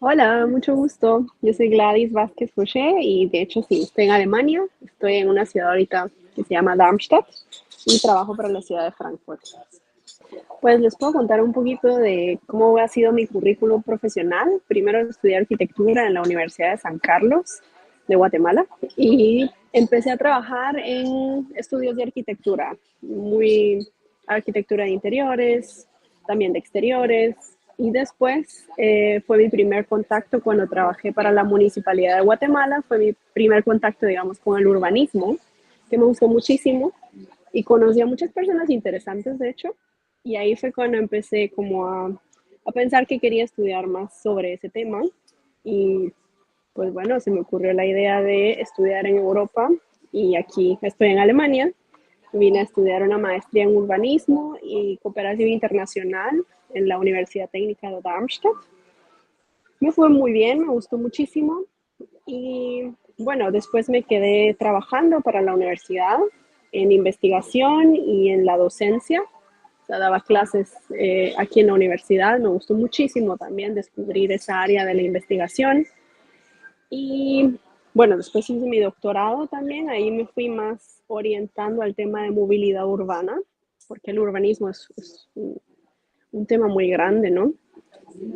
Hola, mucho gusto. Yo soy Gladys Vázquez Fouché y de hecho sí, estoy en Alemania. Estoy en una ciudad ahorita que se llama Darmstadt y trabajo para la ciudad de Frankfurt. Pues les puedo contar un poquito de cómo ha sido mi currículum profesional. Primero estudié arquitectura en la Universidad de San Carlos de Guatemala y empecé a trabajar en estudios de arquitectura, muy arquitectura de interiores, también de exteriores. Y después fue mi primer contacto cuando trabajé para la Municipalidad de Guatemala, fue mi primer contacto, digamos, con el urbanismo, que me gustó muchísimo y conocí a muchas personas interesantes, de hecho, y ahí fue cuando empecé como a pensar que quería estudiar más sobre ese tema y pues bueno, se me ocurrió la idea de estudiar en Europa y aquí estoy en Alemania. Vine a estudiar una maestría en urbanismo y cooperación internacional en la Universidad Técnica de Darmstadt. Me fue muy bien, me gustó muchísimo y bueno, después me quedé trabajando para la universidad en investigación y en la docencia. O sea, daba clases aquí en la universidad. Me gustó muchísimo también descubrir esa área de la investigación. Y bueno, después hice mi doctorado también. Ahí me fui más orientando al tema de movilidad urbana, porque el urbanismo es un tema muy grande, ¿no?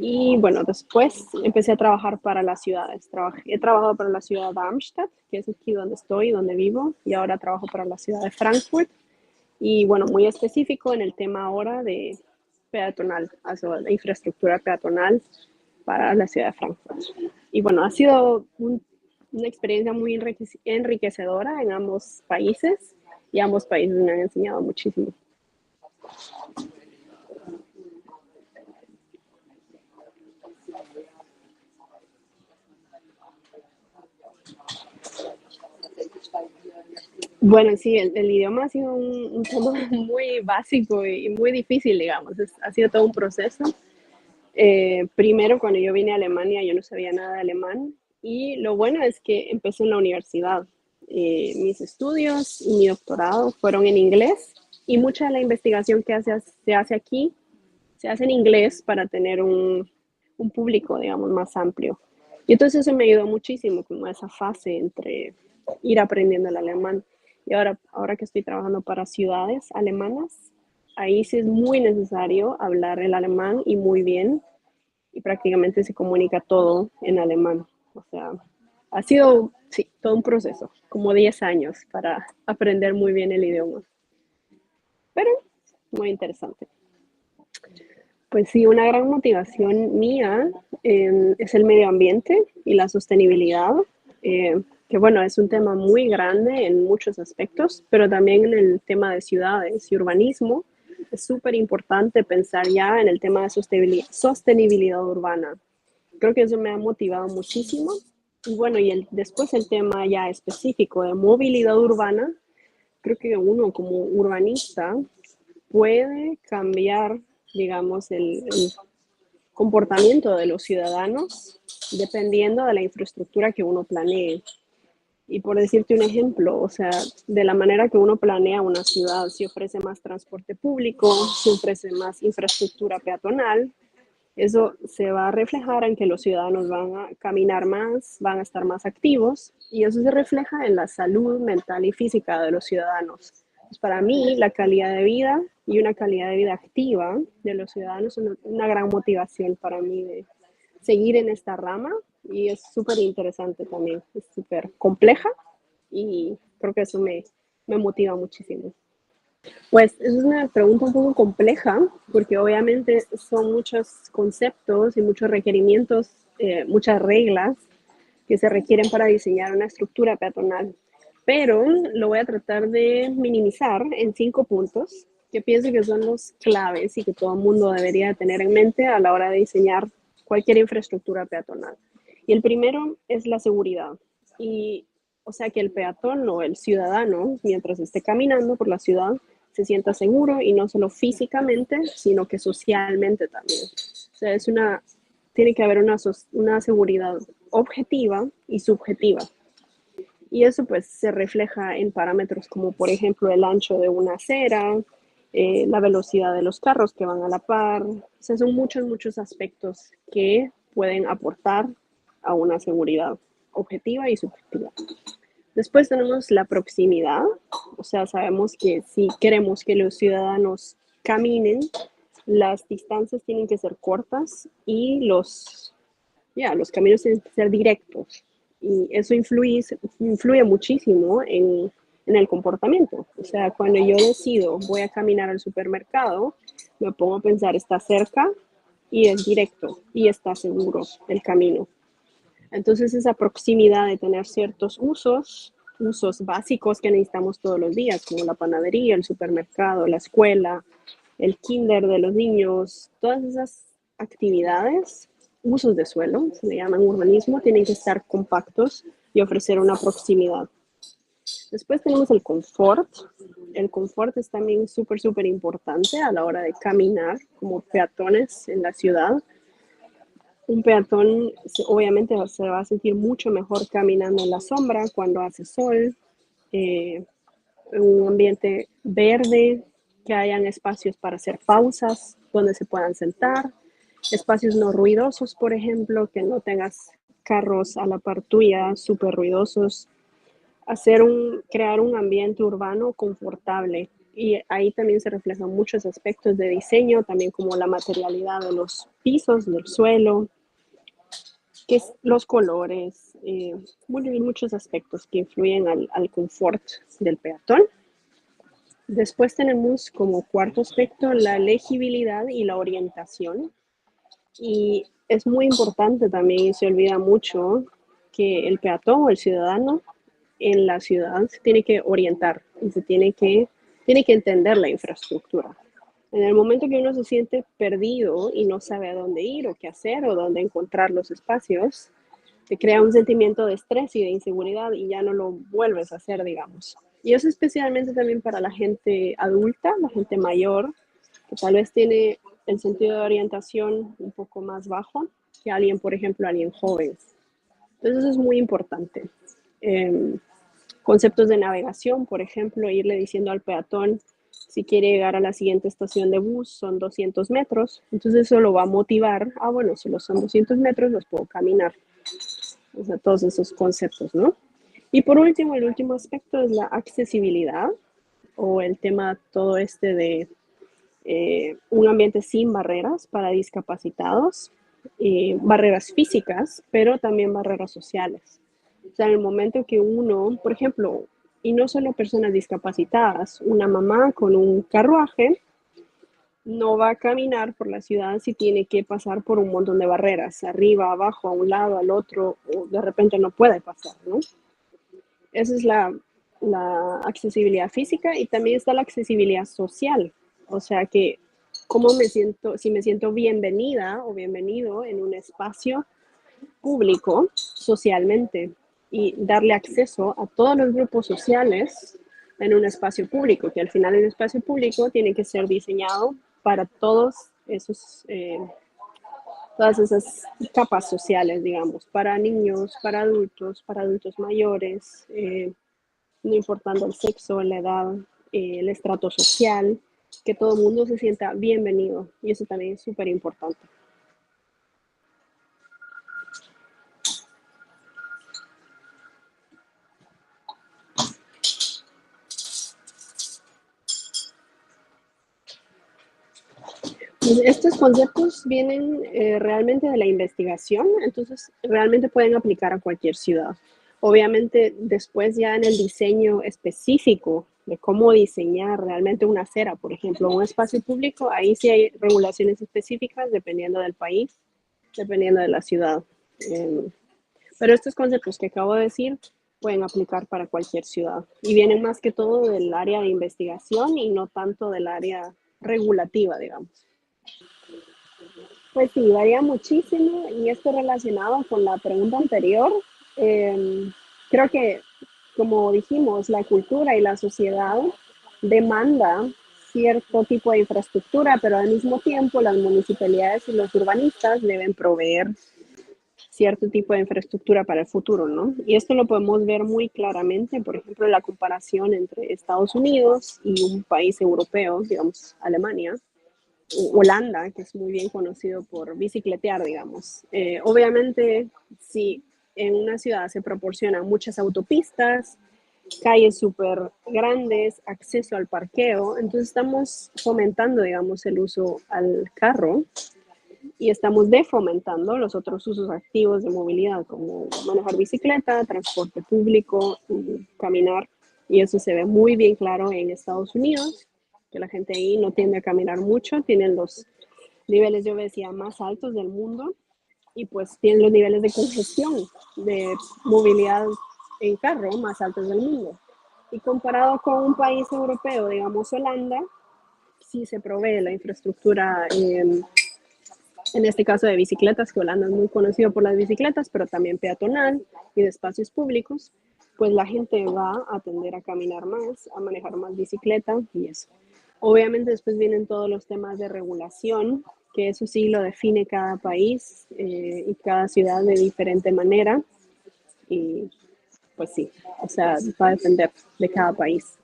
Y bueno, después empecé a trabajar para las ciudades. He trabajado para la ciudad de Darmstadt, que es aquí donde estoy, donde vivo, y ahora trabajo para la ciudad de Frankfurt. Y bueno, muy específico en el tema ahora de peatonal, o de infraestructura peatonal para la ciudad de Frankfurt. Y bueno, ha sido una experiencia muy enriquecedora en ambos países y ambos países me han enseñado muchísimo. Bueno, sí, el idioma ha sido un tema muy básico y muy difícil, digamos. Ha sido todo un proceso. Primero, cuando yo vine a Alemania, yo no sabía nada de alemán y lo bueno es que empecé en la universidad. Mis estudios y mi doctorado fueron en inglés y mucha de la investigación que se hace aquí se hace en inglés para tener un público, digamos, más amplio. Y entonces eso me ayudó muchísimo, como esa fase entre ir aprendiendo el alemán. Y ahora que estoy trabajando para ciudades alemanas, ahí sí es muy necesario hablar el alemán y muy bien, y prácticamente se comunica todo en alemán. O sea, ha sido, sí, todo un proceso, como 10 años para aprender muy bien el idioma, pero muy interesante. Pues sí, una gran motivación mía es el medio ambiente y la sostenibilidad, que bueno, es un tema muy grande en muchos aspectos, pero también en el tema de ciudades y urbanismo. Es súper importante pensar ya en el tema de sostenibilidad urbana. Creo que eso me ha motivado muchísimo. Y bueno, después el tema ya específico de movilidad urbana, creo que uno como urbanista puede cambiar, digamos, el comportamiento de los ciudadanos dependiendo de la infraestructura que uno planee. Y por decirte un ejemplo, o sea, de la manera que uno planea una ciudad, si ofrece más transporte público, si ofrece más infraestructura peatonal, eso se va a reflejar en que los ciudadanos van a caminar más, van a estar más activos y eso se refleja en la salud mental y física de los ciudadanos. Pues para mí, la calidad de vida y una calidad de vida activa de los ciudadanos es una gran motivación para mí de seguir en esta rama y es súper interesante también, es súper compleja y creo que eso me motiva muchísimo. Pues es una pregunta un poco compleja porque obviamente son muchos conceptos y muchos requerimientos, muchas reglas que se requieren para diseñar una estructura peatonal. Pero lo voy a tratar de minimizar en 5 puntos que pienso que son los claves y que todo el mundo debería tener en mente a la hora de diseñar cualquier infraestructura peatonal. Y el primero es la seguridad. Y o sea, que el peatón o el ciudadano, mientras esté caminando por la ciudad, se sienta seguro y no solo físicamente, sino que socialmente también. O sea, tiene que haber una seguridad objetiva y subjetiva. Y eso pues se refleja en parámetros como por ejemplo el ancho de una acera, la velocidad de los carros que van a la par. O sea, son muchos, muchos aspectos que pueden aportar a una seguridad objetiva y subjetiva. Después tenemos la proximidad, o sea, sabemos que si queremos que los ciudadanos caminen, las distancias tienen que ser cortas y los caminos tienen que ser directos. Y eso influye muchísimo en el comportamiento. O sea, cuando yo decido voy a caminar al supermercado, me pongo a pensar, está cerca y es directo y está seguro el camino. Entonces esa proximidad de tener ciertos usos básicos que necesitamos todos los días, como la panadería, el supermercado, la escuela, el kinder de los niños, todas esas actividades, usos de suelo, se le llaman urbanismo, tienen que estar compactos y ofrecer una proximidad. Después tenemos el confort. El confort es también súper importante a la hora de caminar como peatones en la ciudad. Un peatón obviamente se va a sentir mucho mejor caminando en la sombra cuando hace sol, en un ambiente verde, que hayan espacios para hacer pausas donde se puedan sentar, espacios no ruidosos, por ejemplo, que no tengas carros a la par tuya súper ruidosos, crear un ambiente urbano confortable. Y ahí también se reflejan muchos aspectos de diseño, también como la materialidad de los pisos, del suelo, que es los colores, muchos aspectos que influyen al confort del peatón. Después tenemos como cuarto aspecto la legibilidad y la orientación. Y es muy importante también, y se olvida mucho, que el peatón o el ciudadano en la ciudad se tiene que orientar y tiene que entender la infraestructura. En el momento que uno se siente perdido y no sabe a dónde ir o qué hacer o dónde encontrar los espacios, te crea un sentimiento de estrés y de inseguridad y ya no lo vuelves a hacer, digamos. Y eso especialmente también para la gente adulta, la gente mayor, que tal vez tiene el sentido de orientación un poco más bajo que alguien, por ejemplo, alguien joven. Entonces eso es muy importante. Conceptos de navegación, por ejemplo, irle diciendo al peatón si quiere llegar a la siguiente estación de bus son 200 metros, entonces eso lo va a motivar, bueno, solo son 200 metros, los puedo caminar. O sea, todos esos conceptos, ¿no? Y por último, el último aspecto es la accesibilidad o el tema todo este de un ambiente sin barreras para discapacitados, barreras físicas, pero también barreras sociales. O sea, en el momento que uno, por ejemplo, y no solo personas discapacitadas, una mamá con un carruaje no va a caminar por la ciudad si tiene que pasar por un montón de barreras, arriba, abajo, a un lado, al otro, o de repente no puede pasar, ¿no? Esa es la accesibilidad física y también está la accesibilidad social. O sea que cómo me siento, si me siento bienvenida o bienvenido en un espacio público socialmente y darle acceso a todos los grupos sociales en un espacio público, que al final el espacio público tiene que ser diseñado para todas esas capas sociales, digamos, para niños, para adultos mayores, no importando el sexo, la edad, el estrato social, que todo el mundo se sienta bienvenido y eso también es súper importante. Pues estos conceptos vienen realmente de la investigación, entonces realmente pueden aplicar a cualquier ciudad. Obviamente después ya en el diseño específico de cómo diseñar realmente una acera, por ejemplo, un espacio público, ahí sí hay regulaciones específicas dependiendo del país, dependiendo de la ciudad. Pero estos conceptos que acabo de decir pueden aplicar para cualquier ciudad y vienen más que todo del área de investigación y no tanto del área regulativa, digamos. Pues sí, varía muchísimo y esto relacionado con la pregunta anterior. Creo que, como dijimos, la cultura y la sociedad demanda cierto tipo de infraestructura, pero al mismo tiempo las municipalidades y los urbanistas deben proveer cierto tipo de infraestructura para el futuro, ¿no? Y esto lo podemos ver muy claramente, por ejemplo, en la comparación entre Estados Unidos y un país europeo, digamos, Alemania, Holanda, que es muy bien conocido por bicicletear, digamos. Obviamente, si en una ciudad se proporcionan muchas autopistas, calles súper grandes, acceso al parqueo, entonces estamos fomentando, digamos, el uso al carro y estamos defomentando los otros usos activos de movilidad, como manejar bicicleta, transporte público, caminar, y eso se ve muy bien claro en Estados Unidos, que la gente ahí no tiende a caminar mucho, tienen los niveles de obesidad más altos del mundo y pues tienen los niveles de congestión, de movilidad en carro más altos del mundo. Y comparado con un país europeo, digamos Holanda, sí se provee la infraestructura, en este caso de bicicletas, que Holanda es muy conocido por las bicicletas, pero también peatonal y de espacios públicos, pues la gente va a tender a caminar más, a manejar más bicicleta y eso. Obviamente después vienen todos los temas de regulación, que eso sí lo define cada país y cada ciudad de diferente manera. Y pues sí, o sea, va a depender de cada país.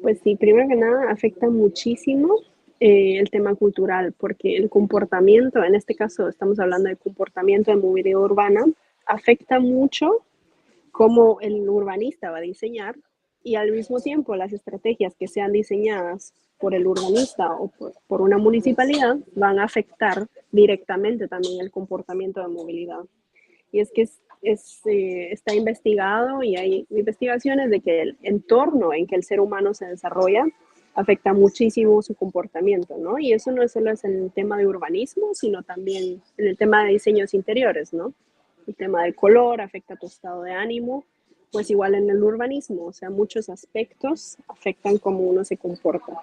Pues sí, primero que nada afecta muchísimo el tema cultural, porque el comportamiento, en este caso estamos hablando de comportamiento de movilidad urbana, afecta mucho cómo el urbanista va a diseñar y al mismo tiempo las estrategias que sean diseñadas por el urbanista o por una municipalidad van a afectar directamente también el comportamiento de movilidad. Y es que está investigado y hay investigaciones de que el entorno en que el ser humano se desarrolla afecta muchísimo su comportamiento, ¿no? Y eso no solo es en el tema de urbanismo, sino también en el tema de diseños interiores, ¿no? El tema del color afecta tu estado de ánimo, pues igual en el urbanismo, o sea, muchos aspectos afectan cómo uno se comporta.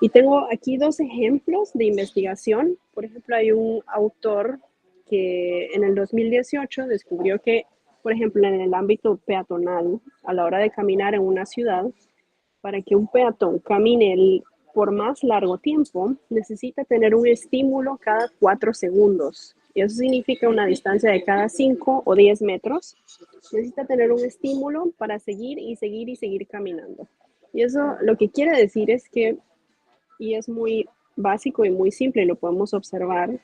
Y tengo aquí dos ejemplos de investigación. Por ejemplo, hay un autor que en el 2018 descubrió que, por ejemplo, en el ámbito peatonal, a la hora de caminar en una ciudad, para que un peatón camine por más largo tiempo, necesita tener un estímulo cada 4 segundos. Y eso significa una distancia de cada 5 o 10 metros. Necesita tener un estímulo para seguir y seguir y seguir caminando. Y eso lo que quiere decir es que, y es muy básico y muy simple, lo podemos observar,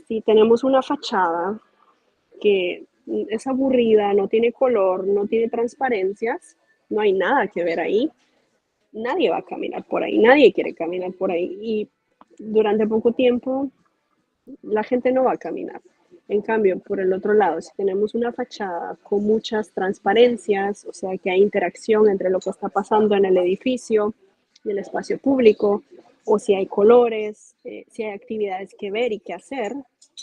si tenemos una fachada que es aburrida, no tiene color, no tiene transparencias, no hay nada que ver ahí, nadie va a caminar por ahí, nadie quiere caminar por ahí y durante poco tiempo la gente no va a caminar. En cambio, por el otro lado, si tenemos una fachada con muchas transparencias, o sea que hay interacción entre lo que está pasando en el edificio y el espacio público, o si hay colores, si hay actividades que ver y que hacer,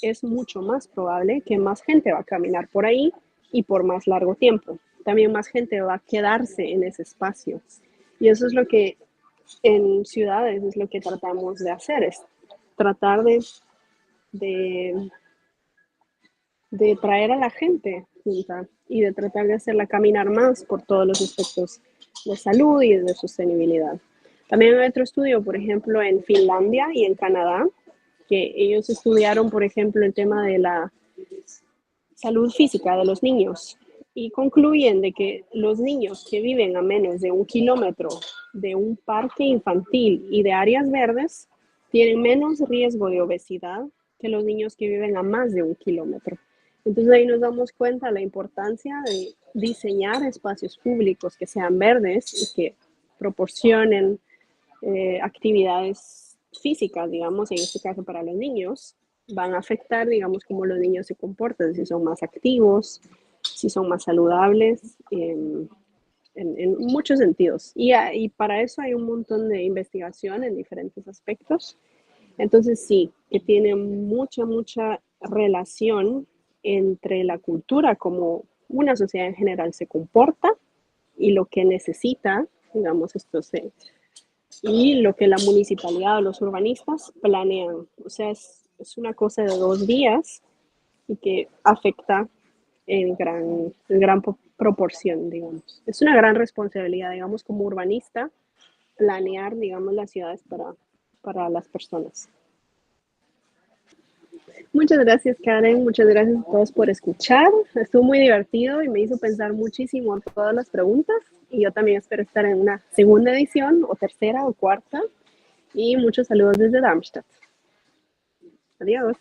es mucho más probable que más gente va a caminar por ahí y por más largo tiempo. También más gente va a quedarse en ese espacio. Y eso es lo que en ciudades es lo que tratamos de hacer, es tratar de, de traer a la gente junta y de tratar de hacerla caminar más por todos los aspectos de salud y de sostenibilidad. También hay otro estudio, por ejemplo, en Finlandia y en Canadá, que ellos estudiaron, por ejemplo, el tema de la salud física de los niños y concluyen de que los niños que viven a menos de 1 kilómetro de un parque infantil y de áreas verdes tienen menos riesgo de obesidad que los niños que viven a más de 1 kilómetro. Entonces ahí nos damos cuenta de la importancia de diseñar espacios públicos que sean verdes y que proporcionen actividades físicas, digamos, en este caso para los niños, van a afectar, digamos, cómo los niños se comportan, si son más activos, si son más saludables, en muchos sentidos. Y para eso hay un montón de investigación en diferentes aspectos. Entonces sí, que tiene mucha, mucha relación entre la cultura, como una sociedad en general se comporta y lo que necesita, digamos, y lo que la municipalidad o los urbanistas planean. O sea, es una cosa de 2 días y que afecta en gran proporción, digamos. Es una gran responsabilidad, digamos, como urbanista, planear, digamos, las ciudades para las personas. Muchas gracias, Karen. Muchas gracias a todos por escuchar. Estuvo muy divertido y me hizo pensar muchísimo todas las preguntas. Y yo también espero estar en una segunda edición, o tercera, o cuarta. y muchos saludos desde Darmstadt. Adiós.